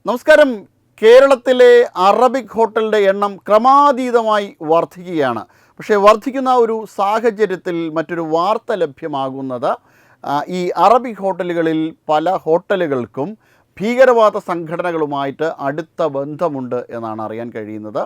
നമസ്കാരം. കേരളത്തിലെ അറബിക് ഹോട്ടലിൻ്റെ എണ്ണം ക്രമാതീതമായി വർദ്ധിക്കുകയാണ്. പക്ഷേ വർദ്ധിക്കുന്ന ഒരു സാഹചര്യത്തിൽ മറ്റൊരു വാർത്ത ലഭ്യമാകുന്നത് ഈ അറബിക് ഹോട്ടലുകളിൽ പല ഹോട്ടലുകൾക്കും ഭീകരവാദ സംഘടനകളുമായിട്ട് അടുത്ത ബന്ധമുണ്ട് എന്നാണ് അറിയാൻ കഴിയുന്നത്.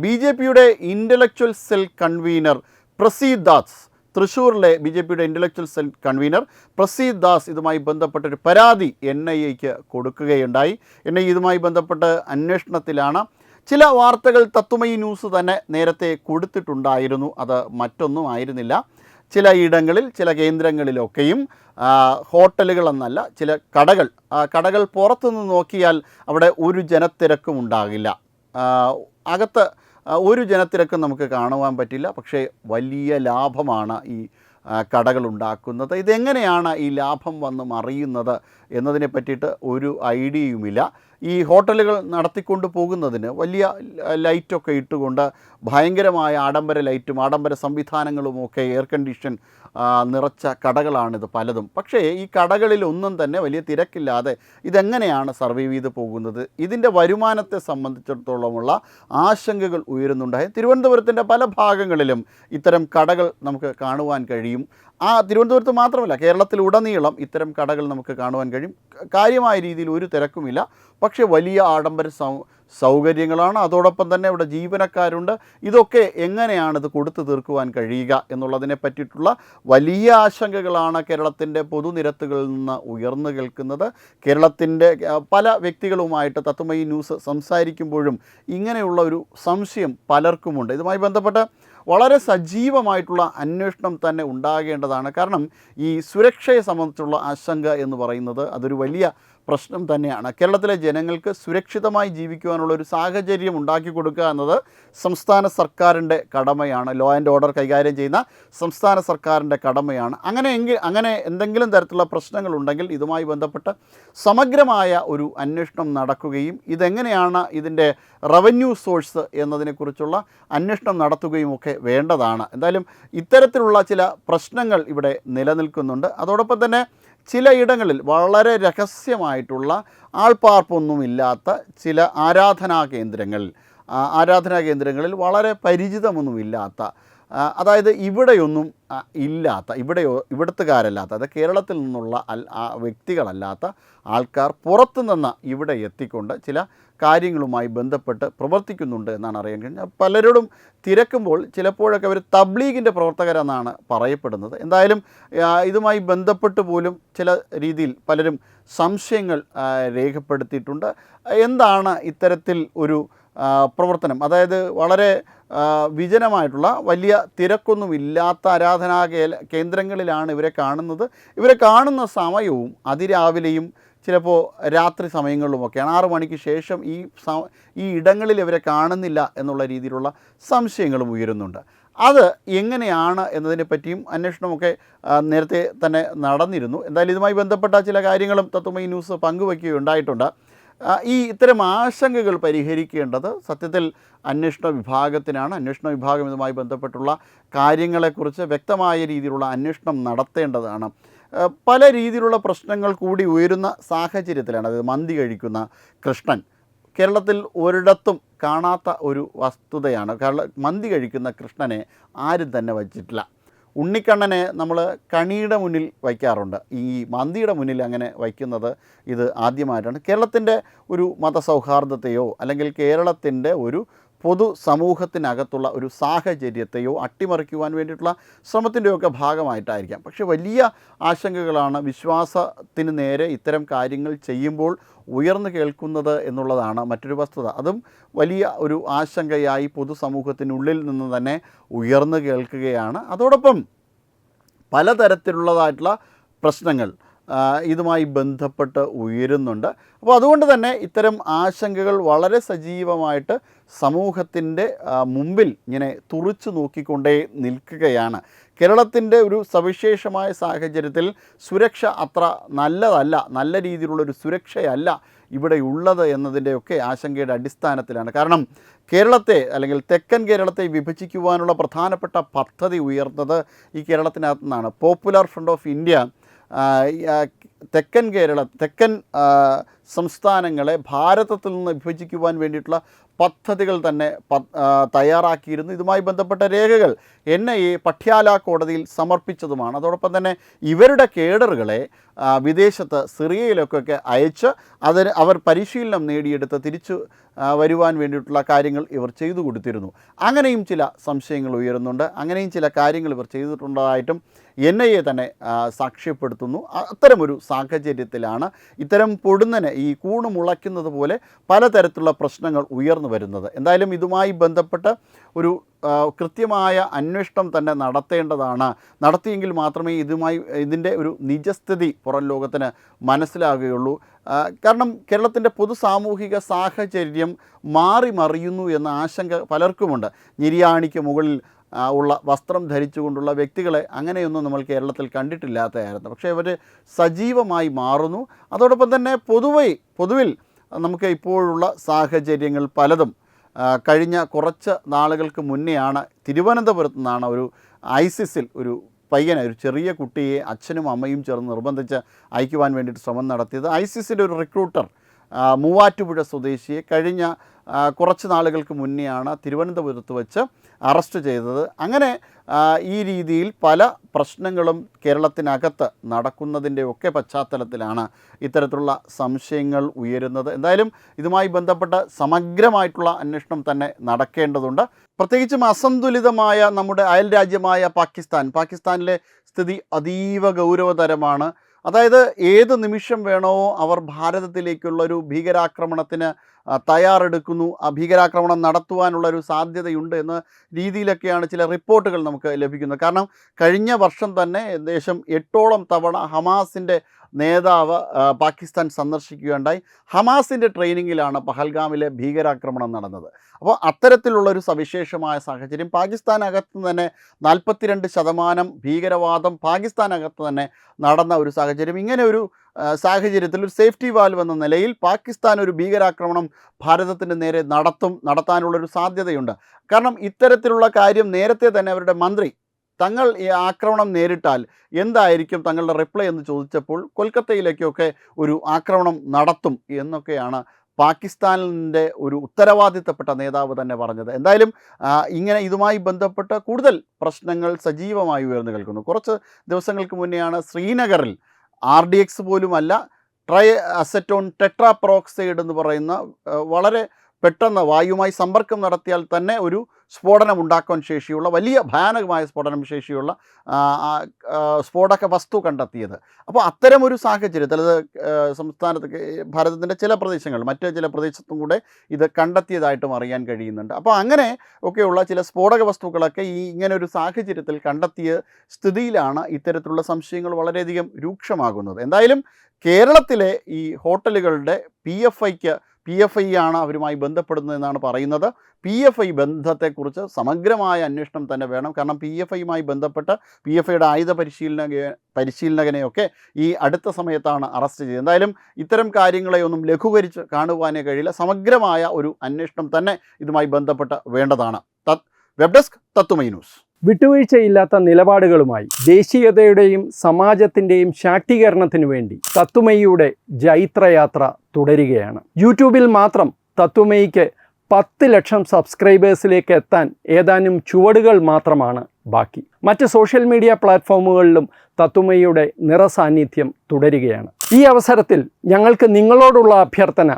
BJPയുടെ intellectual cell convener Praseed Das, തൃശ്ശൂരിലെ BJPയുടെ intellectual cell convener Praseed Das ഇതുമായി ബന്ധപ്പെട്ടൊരു പരാതി NIAക്ക് കൊടുക്കുകയുണ്ടായി. NIA ഇതുമായി ബന്ധപ്പെട്ട് അന്വേഷണത്തിലാണ്. ചില വാർത്തകൾ തത്വമയി ന്യൂസ് തന്നെ നേരത്തെ കൊടുത്തിട്ടുണ്ടായിരുന്നു. അത് മറ്റൊന്നും ആയിരുന്നില്ല. ചില ഇടങ്ങളിൽ, ചില കേന്ദ്രങ്ങളിലൊക്കെയും ഹോട്ടലുകളെന്നല്ല, ചില കടകൾ പുറത്തുനിന്ന് നോക്കിയാൽ അവിടെ ഒരു ജനത്തിരക്കും ഉണ്ടാകില്ല. അകത്ത് ഒരു ജനത്തിരക്കും നമുക്ക് കാണുവാൻ പറ്റില്ല. പക്ഷേ വലിയ ലാഭമാണ് ഈ കടകളുണ്ടാക്കുന്നത്. ഇതെങ്ങനെയാണ് ഈ ലാഭം വന്ന് മറിയുന്നത് എന്നതിനെ പറ്റിയിട്ട് ഒരു ഐഡിയയുമില്ല. ഈ ഹോട്ടലുകൾ നടത്തിക്കൊണ്ട് പോകുന്നതിന് വലിയ ലൈറ്റൊക്കെ ഇട്ടുകൊണ്ട് ഭയങ്കരമായ ആഡംബര ലൈറ്റും ആഡംബര സംവിധാനങ്ങളുമൊക്കെ എയർ കണ്ടീഷൻ നിറച്ച കടകളാണിത് പലതും. പക്ഷേ ഈ കടകളിലൊന്നും തന്നെ വലിയ തിരക്കില്ലാതെ ഇതെങ്ങനെയാണ് സർവൈവ് ചെയ്ത് പോകുന്നത്? ഇതിൻ്റെ വരുമാനത്തെ സംബന്ധിച്ചിടത്തോളമുള്ള ആശങ്കകൾ ഉയരുന്നുണ്ടായി. തിരുവനന്തപുരത്തിൻ്റെ പല ഭാഗങ്ങളിലും ഇത്തരം കടകൾ നമുക്ക് കാണുവാൻ കഴിയും. തിരുവനന്തപുരത്ത് മാത്രമല്ല, കേരളത്തിലുടനീളം ഇത്തരം കടകൾ നമുക്ക് കാണുവാൻ കഴിയും. കാര്യമായ രീതിയിൽ ഒരു തിരക്കുമില്ല. പക്ഷേ വലിയ ആഡംബര സൗകര്യങ്ങളാണ്. അതോടൊപ്പം തന്നെ ഇവിടെ ജീവനക്കാരുണ്ട്. ഇതൊക്കെ എങ്ങനെയാണിത് കൊടുത്തു തീർക്കുവാൻ കഴിയുക എന്നുള്ളതിനെ പറ്റിയിട്ടുള്ള വലിയ ആശങ്കകളാണ് കേരളത്തിൻ്റെ പൊതുനിരത്തുകളിൽ നിന്ന് ഉയർന്നു കേൾക്കുന്നത്. കേരളത്തിൻ്റെ പല വ്യക്തികളുമായിട്ട് തത്വമയി ന്യൂസ് സംസാരിക്കുമ്പോഴും ഇങ്ങനെയുള്ള ഒരു സംശയം പലർക്കുമുണ്ട്. ഇതുമായി ബന്ധപ്പെട്ട് വളരെ സജീവമായിട്ടുള്ള അന്വേഷണം തന്നെ ഉണ്ടാകേണ്ടതാണ്. കാരണം ഈ സുരക്ഷയെ സംബന്ധിച്ചുള്ള ആശങ്ക എന്ന് പറയുന്നത് അതൊരു വലിയ പ്രശ്നം തന്നെയാണ്. കേരളത്തിലെ ജനങ്ങൾക്ക് സുരക്ഷിതമായി ജീവിക്കുവാനുള്ളൊരു സാഹചര്യം ഉണ്ടാക്കി കൊടുക്കുക എന്നത് സംസ്ഥാന സർക്കാരിൻ്റെ കടമയാണ്. ലോ ആൻഡ് ഓർഡർ കൈകാര്യം ചെയ്യുന്ന സംസ്ഥാന സർക്കാരിൻ്റെ കടമയാണ്. അങ്ങനെ എന്തെങ്കിലും തരത്തിലുള്ള പ്രശ്നങ്ങളുണ്ടെങ്കിൽ ഇതുമായി ബന്ധപ്പെട്ട് സമഗ്രമായ ഒരു അന്വേഷണം നടക്കുകയും ഇതെങ്ങനെയാണ് ഇതിൻ്റെ റവന്യൂ സോഴ്സ് എന്നതിനെക്കുറിച്ചുള്ള അന്വേഷണം നടത്തുകയും ഒക്കെ വേണ്ടതാണ്. എന്തായാലും ഇത്തരത്തിലുള്ള ചില പ്രശ്നങ്ങൾ ഇവിടെ നിലനിൽക്കുന്നുണ്ട്. അതോടൊപ്പം തന്നെ ചിലയിടങ്ങളിൽ വളരെ രഹസ്യമായിട്ടുള്ള ആൾപ്പാർപ്പൊന്നുമില്ലാത്ത ചില ആരാധനാ കേന്ദ്രങ്ങളിൽ വളരെ പരിചിതമൊന്നുമില്ലാത്ത, അതായത് ഇവിടെയൊന്നും ഇല്ലാത്ത, ഇവിടുത്തുകാരല്ലാത്ത, അത് കേരളത്തിൽ നിന്നുള്ള വ്യക്തികളല്ലാത്ത ആൾക്കാർ പുറത്തുനിന്ന് ഇവിടെ എത്തിക്കൊണ്ട് ചില കാര്യങ്ങളുമായി ബന്ധപ്പെട്ട് പ്രവർത്തിക്കുന്നുണ്ട് എന്നാണ് അറിയാൻ കഴിഞ്ഞത്. പലരോടും തിരക്കുമ്പോൾ ചിലപ്പോഴൊക്കെ അവർ തബ്ലീഗിൻ്റെ പ്രവർത്തകരെന്നാണ് പറയപ്പെടുന്നത്. എന്തായാലും ഇതുമായി ബന്ധപ്പെട്ട് പോലും ചില രീതിയിൽ പലരും സംശയങ്ങൾ രേഖപ്പെടുത്തിയിട്ടുണ്ട്. എന്താണ് ഇത്തരത്തിൽ ഒരു പ്രവർത്തനം? അതായത് വളരെ വിജനമായിട്ടുള്ള വലിയ തിരക്കൊന്നുമില്ലാത്ത ആരാധനാ കേന്ദ്രങ്ങളിലാണ് ഇവരെ കാണുന്നത്. ഇവരെ കാണുന്ന സമയവും അതിരാവിലെയും ചിലപ്പോൾ രാത്രി സമയങ്ങളിലുമൊക്കെയാണ്. 6 മണിക്ക് ശേഷം ഈ ഇടങ്ങളിൽ ഇവരെ കാണുന്നില്ല എന്നുള്ള രീതിയിലുള്ള സംശയങ്ങളും ഉയരുന്നുണ്ട്. അത് എങ്ങനെയാണ് എന്നതിനെ പറ്റിയും അന്വേഷണമൊക്കെ നേരത്തെ തന്നെ നടന്നിരുന്നു. എന്തായാലും ഇതുമായി ബന്ധപ്പെട്ട ചില കാര്യങ്ങളും തത്വമയി ന്യൂസ് പങ്കുവയ്ക്കുകയുണ്ടായിട്ടുണ്ട്. ഇത്തരം ആശങ്കകൾ പരിഹരിക്കേണ്ടത് സത്യത്തിൽ അന്വേഷണ വിഭാഗത്തിനാണ്. അന്വേഷണ വിഭാഗം ഇതുമായി ബന്ധപ്പെട്ടുള്ള കാര്യങ്ങളെക്കുറിച്ച് വ്യക്തമായ രീതിയിലുള്ള അന്വേഷണം നടത്തേണ്ടതാണ്. പല രീതിയിലുള്ള പ്രശ്നങ്ങൾ കൂടി ഉയരുന്ന സാഹചര്യത്തിലാണ്. അതായത് മന്തി കഴിക്കുന്ന കൃഷ്ണൻ കേരളത്തിൽ ഒരിടത്തും കാണാത്ത ഒരു വസ്തുതയാണ്. മന്തി കഴിക്കുന്ന കൃഷ്ണനെ ആരും തന്നെ വച്ചിട്ടില്ല. ഉണ്ണിക്കണ്ണനെ നമ്മൾ കണിയുടെ മുന്നിൽ വയ്ക്കാറുണ്ട്. ഈ മന്തിയുടെ മുന്നിൽ അങ്ങനെ വയ്ക്കുന്നത് ഇത് ആദ്യമായിട്ടാണ്. കേരളത്തിൻ്റെ ഒരു മതസൗഹാർദ്ദത്തെയോ അല്ലെങ്കിൽ കേരളത്തിൻ്റെ ഒരു പൊതു സമൂഹത്തിനകത്തുള്ള ഒരു സാഹചര്യത്തെയോ അട്ടിമറിക്കുവാൻ വേണ്ടിയിട്ടുള്ള ശ്രമത്തിൻ്റെയൊക്കെ ഭാഗമായിട്ടായിരിക്കാം. പക്ഷേ വലിയ ആശങ്കകളാണ് വിശ്വാസത്തിന് നേരെ ഇത്തരം കാര്യങ്ങൾ ചെയ്യുമ്പോൾ ഉയർന്നു കേൾക്കുന്നത് എന്നുള്ളതാണ് മറ്റൊരു വസ്തുത. അതും വലിയ ഒരു ആശങ്കയായി പൊതുസമൂഹത്തിനുള്ളിൽ നിന്ന് തന്നെ ഉയർന്നു കേൾക്കുകയാണ്. അതോടൊപ്പം പലതരത്തിലുള്ളതായിട്ടുള്ള പ്രശ്നങ്ങൾ ഇതുമായി ബന്ധപ്പെട്ട് ഉയരുന്നുണ്ട്. അപ്പോൾ അതുകൊണ്ട് തന്നെ ഇത്തരം ആശങ്കകൾ വളരെ സജീവമായിട്ട് സമൂഹത്തിൻ്റെ മുമ്പിൽ ഇങ്ങനെ തുറിച്ചു നോക്കിക്കൊണ്ടേ നിൽക്കുകയാണ്. കേരളത്തിൻ്റെ ഒരു സവിശേഷമായ സാഹചര്യത്തിൽ സുരക്ഷ അത്ര നല്ലതല്ല, നല്ല രീതിയിലുള്ളൊരു സുരക്ഷയല്ല ഇവിടെ ഉള്ളത് എന്നതിൻ്റെയൊക്കെ ആശങ്കയുടെ അടിസ്ഥാനത്തിലാണ്. കാരണം കേരളത്തെ അല്ലെങ്കിൽ തെക്കൻ കേരളത്തെ വിഭജിക്കുവാനുള്ള പ്രധാനപ്പെട്ട പദ്ധതി ഉയർന്നത് ഈ കേരളത്തിനകത്തു നിന്നാണ്. പോപ്പുലർ ഫ്രണ്ട് ഓഫ് ഇന്ത്യ തെക്കൻ സംസ്ഥാനങ്ങളെ ഭാരതത്തിൽ നിന്ന് വിഭജിക്കുവാൻ വേണ്ടിയിട്ടുള്ള പദ്ധതികൾ തന്നെ തയ്യാറാക്കിയിരുന്നു. ഇതുമായി ബന്ധപ്പെട്ട രേഖകൾ NIA പട്യാല കോടതിയിൽ സമർപ്പിച്ചതുമാണ്. അതോടൊപ്പം തന്നെ ഇവരുടെ കേഡറുകളെ വിദേശത്ത് സിറിയയിലൊക്കെ അയച്ച് അവർ പരിശീലനം നേടിയെടുത്ത് തിരിച്ചു വരുവാൻ വേണ്ടിയിട്ടുള്ള കാര്യങ്ങൾ ഇവർ ചെയ്തു കൊടുത്തിരുന്നു. അങ്ങനെയും ചില സംശയങ്ങൾ ഉയരുന്നുണ്ട്. അങ്ങനെയും ചില കാര്യങ്ങൾ ഇവർ ചെയ്തിട്ടുള്ളതായിട്ടും NIA തന്നെ സാക്ഷ്യപ്പെടുത്തുന്നു. അത്തരമൊരു സാഹചര്യത്തിലാണ് ഇത്തരം പൊടുന്നനെ ഈ കൂണ് മുളയ്ക്കുന്നത് പോലെ പലതരത്തിലുള്ള പ്രശ്നങ്ങൾ ഉയർന്നു വരുന്നത്. എന്തായാലും ഇതുമായി ബന്ധപ്പെട്ട് ഒരു കൃത്യമായ അന്വേഷണം തന്നെ നടത്തേണ്ടതാണ്. നടത്തിയെങ്കിൽ മാത്രമേ ഇതിൻ്റെ ഒരു നിജസ്ഥിതി പുറം ലോകത്തിന് മനസ്സിലാകുകയുള്ളൂ. കാരണം കേരളത്തിൻ്റെ പൊതു സാമൂഹിക സാഹചര്യം മാറി മറിയുന്നു എന്ന ആശങ്ക പലർക്കുമുണ്ട്. നിര്യാണിക്ക് മുകളിൽ ഉള്ള വസ്ത്രം ധരിച്ചുകൊണ്ടുള്ള വ്യക്തികളെ അങ്ങനെയൊന്നും നമ്മൾ കേരളത്തിൽ കണ്ടിട്ടില്ലാത്തതായിരുന്നു. പക്ഷേ അവർ സജീവമായി മാറുന്നു. അതോടൊപ്പം തന്നെ പൊതുവിൽ നമുക്ക് ഇപ്പോഴുള്ള സാഹചര്യങ്ങൾ പലതും കഴിഞ്ഞ കുറച്ച് നാളുകൾക്ക് മുന്നെയാണ് തിരുവനന്തപുരത്ത് നിന്നാണ് ഒരു ISISൽ ഒരു പയ്യനെ, ഒരു ചെറിയ കുട്ടിയെ അച്ഛനും അമ്മയും ചേർന്ന് നിർബന്ധിച്ച് അയക്കുവാൻ വേണ്ടിയിട്ട് ശ്രമം നടത്തിയത്. ISISൻ്റെ ഒരു റിക്രൂട്ടർ മൂവാറ്റുപുഴ സ്വദേശിയെ കഴിഞ്ഞ കുറച്ച് നാളുകൾക്ക് മുന്നെയാണ് തിരുവനന്തപുരത്ത് വെച്ച് അറസ്റ്റ് ചെയ്തത്. അങ്ങനെ ഈ രീതിയിൽ പല പ്രശ്നങ്ങളും കേരളത്തിനകത്ത് നടക്കുന്നതിൻ്റെയൊക്കെ പശ്ചാത്തലത്തിലാണ് ഇത്തരത്തിലുള്ള സംശയങ്ങൾ ഉയരുന്നത്. എന്തായാലും ഇതുമായി ബന്ധപ്പെട്ട സമഗ്രമായിട്ടുള്ള അന്വേഷണം തന്നെ നടക്കേണ്ടതുണ്ട്. പ്രത്യേകിച്ചും അസന്തുലിതമായ നമ്മുടെ അയൽ രാജ്യമായ പാകിസ്ഥാനിലെ സ്ഥിതി അതീവ ഗൗരവതരമാണ്. അതായത് ഏത് നിമിഷം വേണോ അവർ ഭാരതത്തിലേക്കുള്ളൊരു ഭീകരാക്രമണത്തിന് തയ്യാറെടുക്കുന്നു, ആ ഭീകരാക്രമണം നടത്തുവാനുള്ളൊരു സാധ്യതയുണ്ട് എന്ന രീതിയിലൊക്കെയാണ് ചില റിപ്പോർട്ടുകൾ നമുക്ക് ലഭിക്കുന്നത്. കാരണം കഴിഞ്ഞ വർഷം തന്നെ ഏകദേശം 8ഓളം തവണ ഹമാസിൻ്റെ നേതാവ് പാകിസ്ഥാൻ സന്ദർശിക്കുകയുണ്ടായി. ഹമാസിൻ്റെ ട്രെയിനിങ്ങിലാണ് പഹൽഗാമിലെ ഭീകരാക്രമണം നടന്നത്. അപ്പോൾ അത്തരത്തിലുള്ളൊരു സവിശേഷമായ സാഹചര്യം പാകിസ്ഥാനകത്ത് തന്നെ 42% ഭീകരവാദം പാകിസ്ഥാനകത്ത് തന്നെ നടന്ന ഒരു സാഹചര്യം. ഇങ്ങനെ ഒരു സാഹചര്യത്തിൽ ഒരു സേഫ്റ്റി വാൽവ് എന്ന നിലയിൽ പാകിസ്ഥാൻ ഒരു ഭീകരാക്രമണം ഭാരതത്തിൻ്റെ നേരെ നടത്താനുള്ളൊരു സാധ്യതയുണ്ട്. കാരണം ഇത്തരത്തിലുള്ള കാര്യം നേരത്തെ തന്നെ അവരുടെ മന്ത്രി തങ്ങൾ ഈ ആക്രമണം നേരിട്ടാൽ എന്തായിരിക്കും തങ്ങളുടെ റിപ്ലൈ എന്ന് ചോദിച്ചപ്പോൾ കൊൽക്കത്തയിലേക്കൊക്കെ ഒരു ആക്രമണം നടത്തും എന്നൊക്കെയാണ് പാകിസ്ഥാനിൻ്റെ ഒരു ഉത്തരവാദിത്തപ്പെട്ട നേതാവ് തന്നെ പറഞ്ഞത്. എന്തായാലും ഇതുമായി ബന്ധപ്പെട്ട് കൂടുതൽ പ്രശ്നങ്ങൾ സജീവമായി ഉയർന്നു കേൾക്കുന്നു. കുറച്ച് ദിവസങ്ങൾക്ക് മുന്നെയാണ് ശ്രീനഗറിൽ RDX പോലുമല്ല ട്രൈ അസറ്റോൺ ടെട്രാപെറോക്സൈഡ് എന്ന് പറയുന്ന വളരെ പെട്ടെന്ന് വായുവുമായി സമ്പർക്കം നടത്തിയാൽ തന്നെ ഒരു സ്ഫോടനം ഉണ്ടാക്കാൻ ശേഷിയുള്ള വലിയ ഭയാനകമായ സ്ഫോടനം ശേഷിയുള്ള സ്ഫോടക വസ്തു കണ്ടെത്തിയത്. അപ്പോൾ അത്തരമൊരു സാഹചര്യത്തിൽ അത് സംസ്ഥാനത്ത് ഭാരതത്തിൻ്റെ ചില പ്രദേശങ്ങൾ മറ്റ് ചില പ്രദേശത്തും കൂടെ ഇത് കണ്ടെത്തിയതായിട്ടും അറിയാൻ കഴിയുന്നുണ്ട്. അപ്പോൾ അങ്ങനെ ഒക്കെയുള്ള ചില സ്ഫോടക വസ്തുക്കളൊക്കെ ഇങ്ങനെ ഒരു സാഹചര്യത്തിൽ കണ്ടെത്തിയ സ്ഥിതിയിലാണ് ഇത്തരത്തിലുള്ള സംശയങ്ങൾ വളരെയധികം രൂക്ഷമാകുന്നത്. എന്തായാലും കേരളത്തിലെ ഈ ഹോട്ടലുകളുടെ PFI ആണ് അവരുമായി ബന്ധപ്പെടുന്നതെന്നാണ് പറയുന്നത്. PFI ബന്ധത്തെക്കുറിച്ച് സമഗ്രമായ അന്വേഷണം തന്നെ വേണം. കാരണം PFIയുമായി ബന്ധപ്പെട്ട് PFIയുടെ ആയുധ പരിശീലകനെയൊക്കെ ഈ അടുത്ത സമയത്താണ് അറസ്റ്റ് ചെയ്തത്. എന്തായാലും ഇത്തരം കാര്യങ്ങളെ ഒന്നും ലഘൂകരിച്ച് കാണുവാനേ കഴിയില്ല. സമഗ്രമായ ഒരു അന്വേഷണം തന്നെ ഇതുമായി ബന്ധപ്പെട്ട് വേണ്ടതാണ്. Web desk Tatwamayi news. വിട്ടുവീഴ്ചയില്ലാത്ത നിലപാടുകളുമായി ദേശീയതയുടെയും സമാജത്തിൻ്റെയും ശാക്തീകരണത്തിനു വേണ്ടി തത്തുമൈയുടെ ജൈത്രയാത്ര തുടരുകയാണ്. യൂട്യൂബിൽ മാത്രം തത്തുമൈക്ക് 10 ലക്ഷം സബ്സ്ക്രൈബേഴ്സിലേക്ക് എത്താൻ ഏതാനും ചുവടുകൾ മാത്രമാണ് ബാക്കി. മറ്റ് സോഷ്യൽ മീഡിയ പ്ലാറ്റ്ഫോമുകളിലും തത്തുമൈയുടെ നിറസാന്നിധ്യം തുടരുകയാണ്. ഈ അവസരത്തിൽ ഞങ്ങൾക്ക് നിങ്ങളോടുള്ള അഭ്യർത്ഥന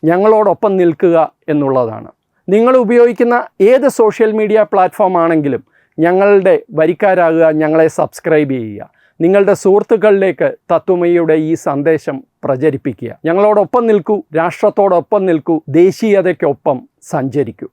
ഞങ്ങളോടൊപ്പം നിൽക്കുക എന്നുള്ളതാണ്. നിങ്ങൾ ഉപയോഗിക്കുന്ന ഏത് സോഷ്യൽ മീഡിയ പ്ലാറ്റ്ഫോം ആണെങ്കിലും ഞങ്ങളുടെ വരിക്കാരാകുക, ഞങ്ങളെ സബ്സ്ക്രൈബ് ചെയ്യുക, നിങ്ങളുടെ സുഹൃത്തുക്കളിലേക്ക് തത്തുമൈയുടെ ഈ സന്ദേശം പ്രചരിപ്പിക്കുക. ഞങ്ങളോടൊപ്പം നിൽക്കൂ, രാഷ്ട്രത്തോടൊപ്പം നിൽക്കൂ, ദേശീയതയ്ക്കൊപ്പം സഞ്ചരിക്കൂ.